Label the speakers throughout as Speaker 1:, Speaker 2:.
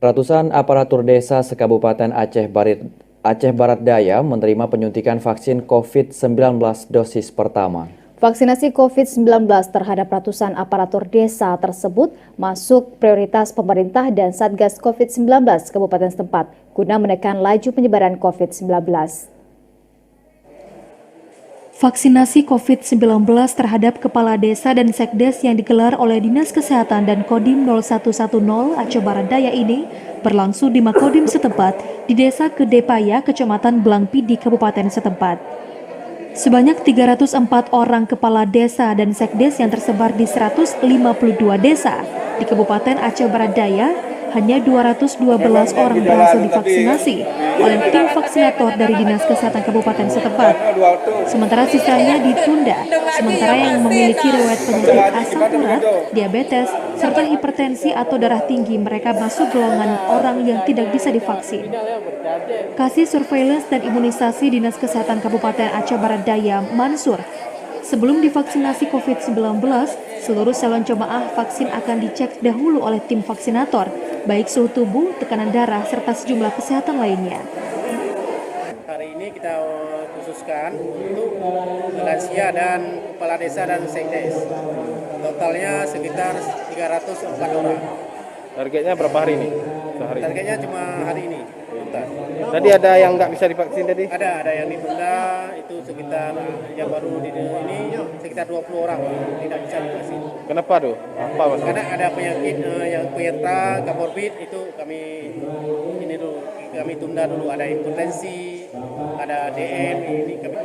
Speaker 1: Ratusan aparatur desa sekabupaten Aceh Barat Daya menerima penyuntikan vaksin COVID-19 dosis pertama.
Speaker 2: Vaksinasi COVID-19 terhadap ratusan aparatur desa tersebut masuk prioritas pemerintah dan Satgas COVID-19 Kabupaten setempat guna menekan laju penyebaran COVID-19.
Speaker 3: Vaksinasi COVID-19 terhadap kepala desa dan sekdes yang digelar oleh Dinas Kesehatan dan Kodim 0110 Aceh Barat Daya ini berlangsung di Makodim setempat di Desa Kedepaya, Kecamatan Blangpidi, Kabupaten setempat. Sebanyak 304 orang kepala desa dan sekdes yang tersebar di 152 desa di Kabupaten Aceh Barat Daya, hanya 212 orang berhasil divaksinasi oleh tim vaksinator dari Dinas Kesehatan Kabupaten setempat. Sementara sisanya ditunda, sementara yang memiliki riwayat penyakit asam urat, diabetes, serta hipertensi atau darah tinggi mereka masuk golongan orang yang tidak bisa divaksin. Kasih Surveillance dan Imunisasi Dinas Kesehatan Kabupaten Aceh Barat Daya, Mansur, sebelum divaksinasi COVID-19, seluruh calon jemaah vaksin akan dicek dahulu oleh tim vaksinator, baik suhu tubuh, tekanan darah, serta sejumlah kesehatan lainnya.
Speaker 4: Hari ini kita khususkan untuk lansia dan kepala desa dan sekdes. Totalnya sekitar 304 orang.
Speaker 5: Targetnya berapa hari ini? Sehari?
Speaker 4: Targetnya cuma hari ini.
Speaker 5: Tadi ada yang nggak bisa divaksin tadi?
Speaker 4: Ada yang ditunda, itu sekitar yang baru di ini sekitar 20 orang tidak bisa divaksin.
Speaker 5: Kenapa tuh? Apa maksudnya?
Speaker 4: Karena ada penyakit yang penyerta komorbid itu kami tunda dulu, ada hipertensi, ada DM ini kami.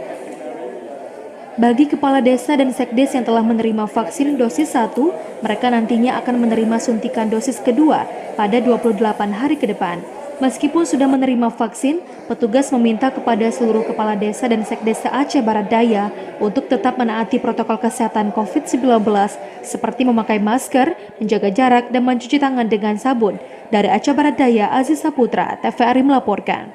Speaker 3: Bagi kepala desa dan sekdes yang telah menerima vaksin dosis 1, mereka nantinya akan menerima suntikan dosis kedua pada 28 hari ke depan. Meskipun sudah menerima vaksin, petugas meminta kepada seluruh kepala desa dan sekdes Aceh Barat Daya untuk tetap menaati protokol kesehatan COVID-19 seperti memakai masker, menjaga jarak, dan mencuci tangan dengan sabun. Dari Aceh Barat Daya, Aziz Saputra, TVRI melaporkan.